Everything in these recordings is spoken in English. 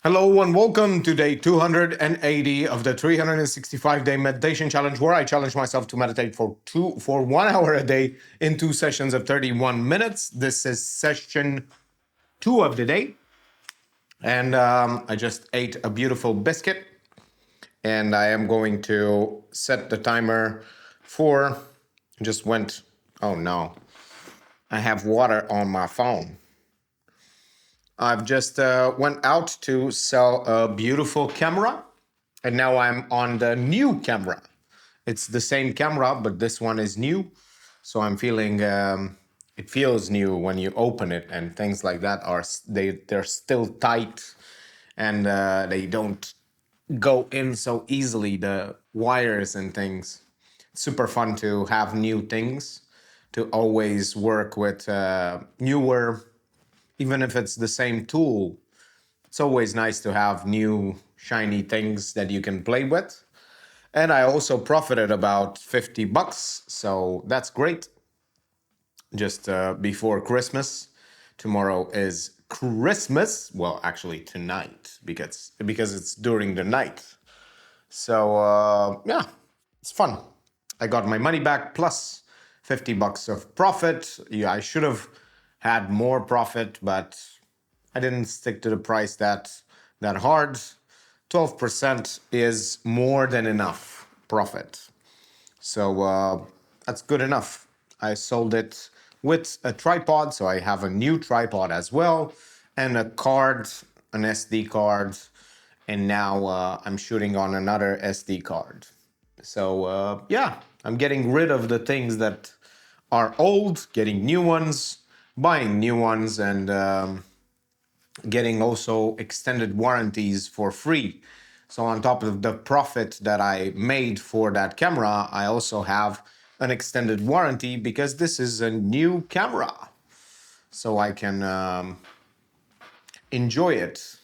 Hello and welcome to day 280 of the 365-day meditation challenge, where I challenge myself to meditate for 1 hour a day in 2 sessions of 31 minutes. This is session 2 of the day, and I just ate a beautiful biscuit, and I am going to set the timer for. Just went. Oh no, I have water on my phone. I've just went out to sell a beautiful camera, and now I'm on the new camera. It's the same camera, but this one is new. So I'm feeling it feels new when you open it, and things like that they're still tight, and they don't go in so easily. The wires and things. It's super fun to have new things, to always work with newer, even if it's the same tool. It's always nice to have new shiny things that you can play with. And I also profited about $50, so that's great. Just before Christmas. Tomorrow is Christmas. Well, actually tonight, because it's during the night. So yeah, it's fun. I got my money back plus $50 of profit. Yeah, I should have had more profit, but I didn't stick to the price that hard. 12% is more than enough profit. So that's good enough. I sold it with a tripod, so I have a new tripod as well, and a card, an SD card, and now I'm shooting on another SD card. So yeah, I'm getting rid of the things that are old, getting new ones, buying new ones, and getting also extended warranties for free. So on top of the profit that I made for that camera, I also have an extended warranty because this is a new camera. So I can enjoy it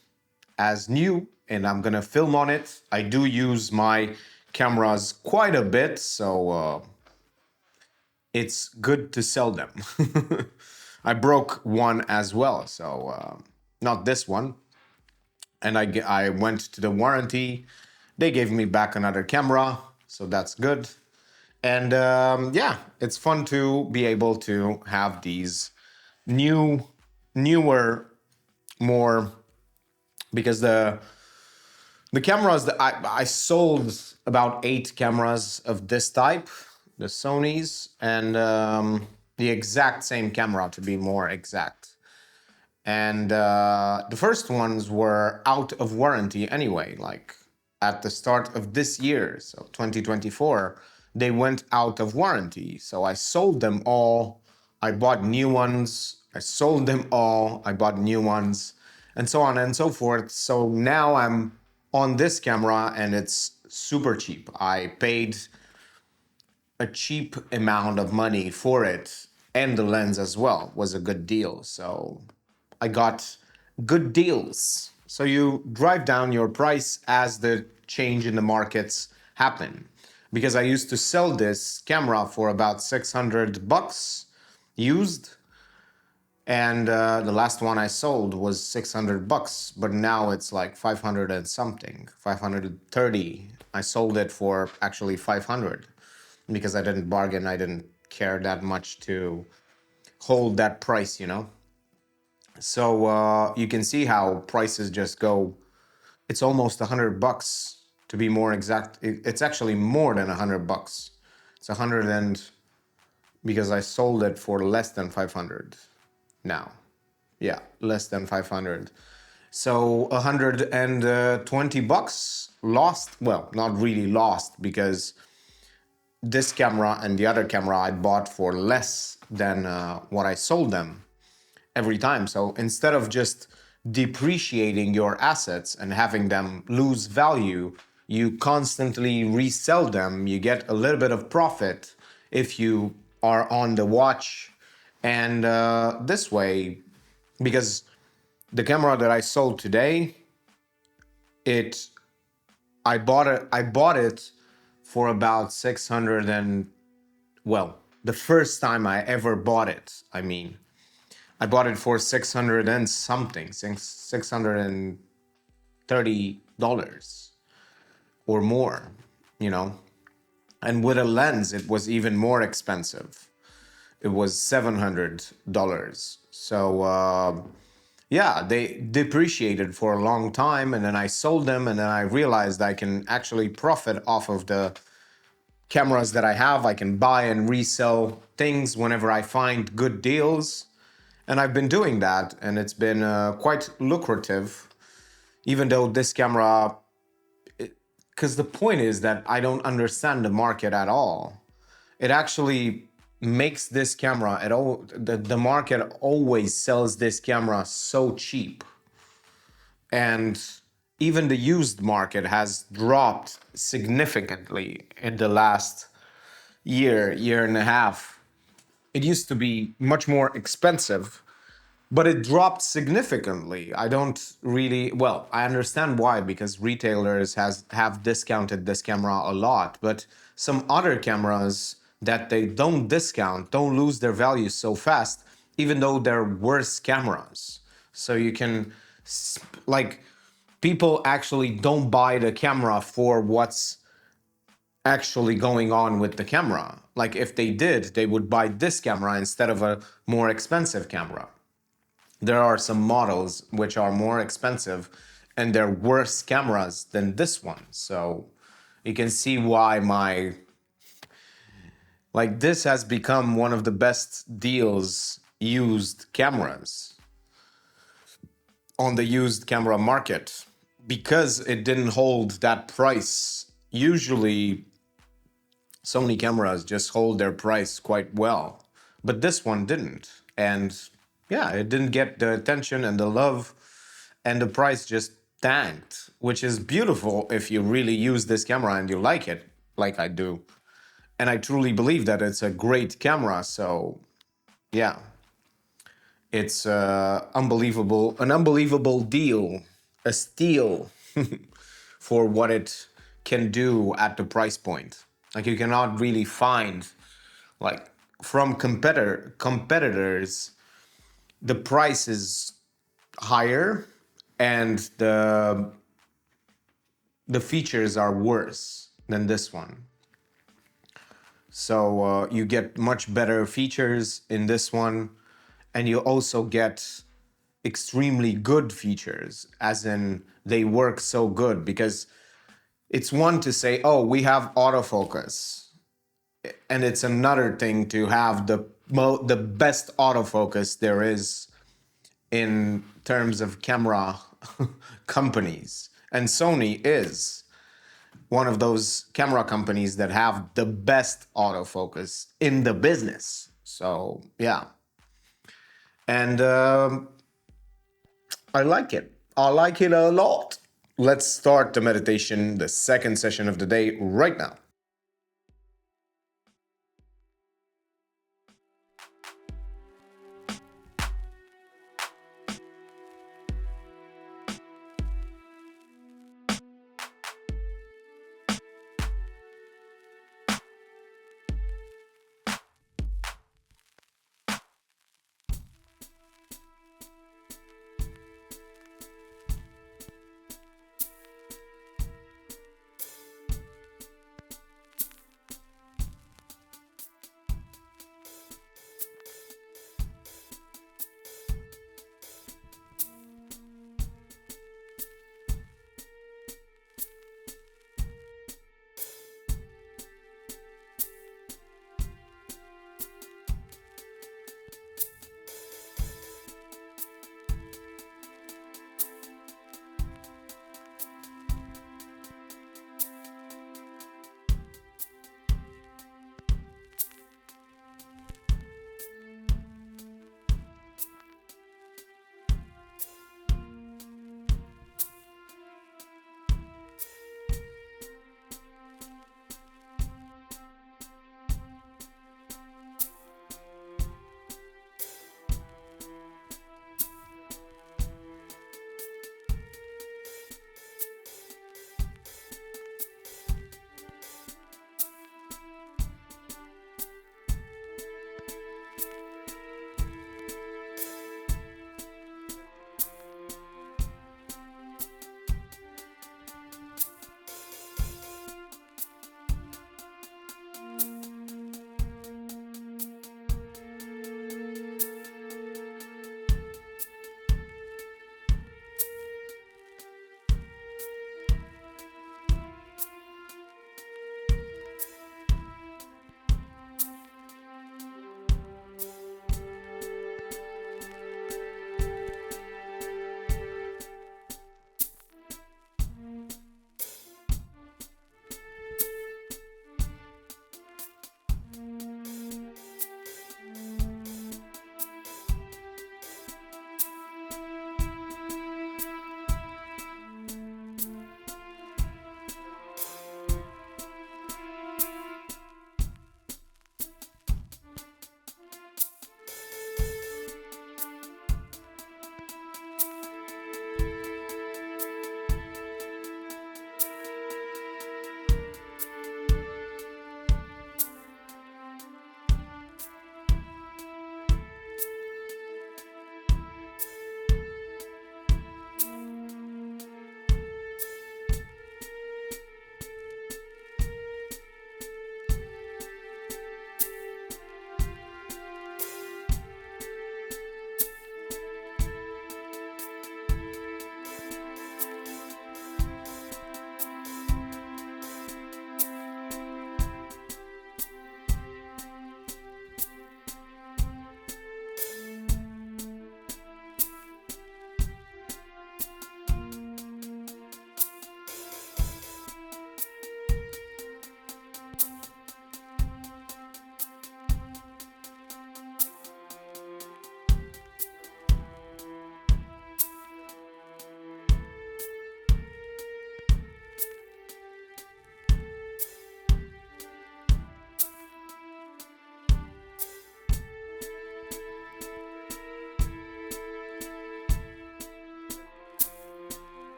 as new, and I'm gonna film on it. I do use my cameras quite a bit, so it's good to sell them. I broke one as well, so not this one. And I went to the warranty. They gave me back another camera, so that's good. And yeah, it's fun to be able to have these newer, more, because the cameras that I sold about 8 cameras of this type, the Sony's, and the exact same camera, to be more exact. And the first ones were out of warranty anyway, like at the start of this year, so 2024, they went out of warranty. So I sold them all. I bought new ones. I sold them all. I bought new ones, and so on and so forth. So now I'm on this camera, and it's super cheap. I paid a cheap amount of money for it, and the lens as well was a good deal. So I got good deals. So you drive down your price as the change in the markets happen. Because I used to sell this camera for about $600 used, and the last one I sold was $600, but now it's like 500 and something, 530. I sold it for actually 500 because I didn't bargain. I didn't care that much to hold that price, you know. So you can see how prices just go. It's almost $100 to be more exact. It's actually more than $100. It's 100 and because I sold it for less than 500 now. Yeah, less than 500. So $120 lost. Well, not really lost, because this camera and the other camera I bought for less than what I sold them every time. So instead of just depreciating your assets and having them lose value, you constantly resell them. You get a little bit of profit if you are on the watch. And this way, because the camera that I sold today, it I bought it for about 600 and, well, the first time I ever bought it, I mean, I bought it for 600 and something, 680 $30 or more, you know. And with a lens, it was even more expensive. It was $700. So, yeah, they depreciated for a long time. And then I sold them. And then I realized I can actually profit off of the cameras that I have. I can buy and resell things whenever I find good deals. And I've been doing that. And it's been quite lucrative, even though this camera, because the point is that I don't understand the market at all. It actually makes this camera at all, the market always sells this camera so cheap. And even the used market has dropped significantly in the last year and a half. It used to be much more expensive, but it dropped significantly. I don't really, well, I understand why, because retailers have discounted this camera a lot, but some other cameras that they don't discount don't lose their value so fast, even though they're worse cameras. So you can, like, people actually don't buy the camera for what's actually going on with the camera. Like, if they did, they would buy this camera instead of a more expensive camera. There are some models which are more expensive and they're worse cameras than this one. So you can see why this has become one of the best deals used cameras on the used camera market, because it didn't hold that price. Usually Sony cameras just hold their price quite well, but this one didn't. And yeah, it didn't get the attention and the love, and the price just tanked, which is beautiful if you really use this camera and you like it, like I do. And I truly believe that it's a great camera. So yeah, it's an unbelievable deal, a steal for what it can do at the price point. Like, you cannot really find, like, from competitors, the price is higher and the features are worse than this one. So you get much better features in this one, and you also get extremely good features, as in they work so good. Because it's one to say, oh, we have autofocus, and it's another thing to have the best autofocus there is in terms of camera companies. And Sony is one of those camera companies that have the best autofocus in the business. So yeah, and I like it. I like it a lot. Let's start the meditation, the second session of the day, right now.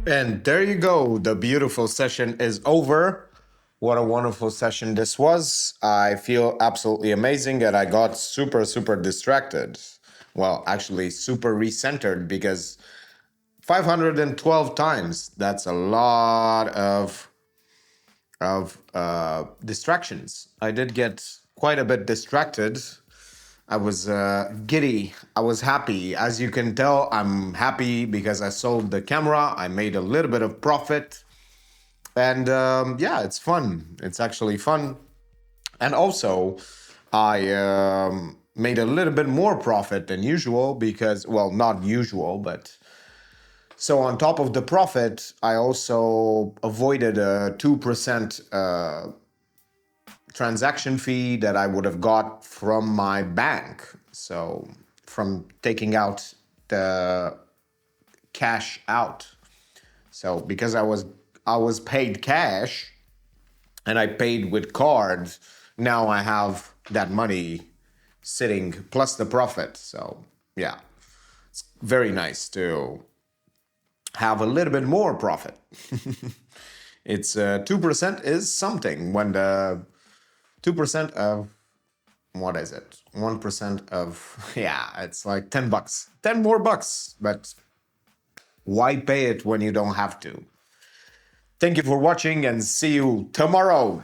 And there you go. The beautiful session is over. What a wonderful session this was. I feel absolutely amazing and I got super, super distracted. Well, actually, super recentered because 512 times, that's a lot of distractions. I did get quite a bit distracted. I was giddy. I was happy. As you can tell, I'm happy because I sold the camera. I made a little bit of profit. And yeah, it's fun. It's actually fun. And also, I made a little bit more profit than usual because, well, not usual, but so on top of the profit, I also avoided a 2% transaction fee that I would have got from my bank. So from taking out the cash out. So because I was paid cash and I paid with card, now I have that money sitting plus the profit. So yeah, it's very nice to have a little bit more profit. It's 2% is something when the 2% of what is it? 1% of yeah, it's like $10. 10 more bucks, but why pay it when you don't have to? Thank you for watching and see you tomorrow.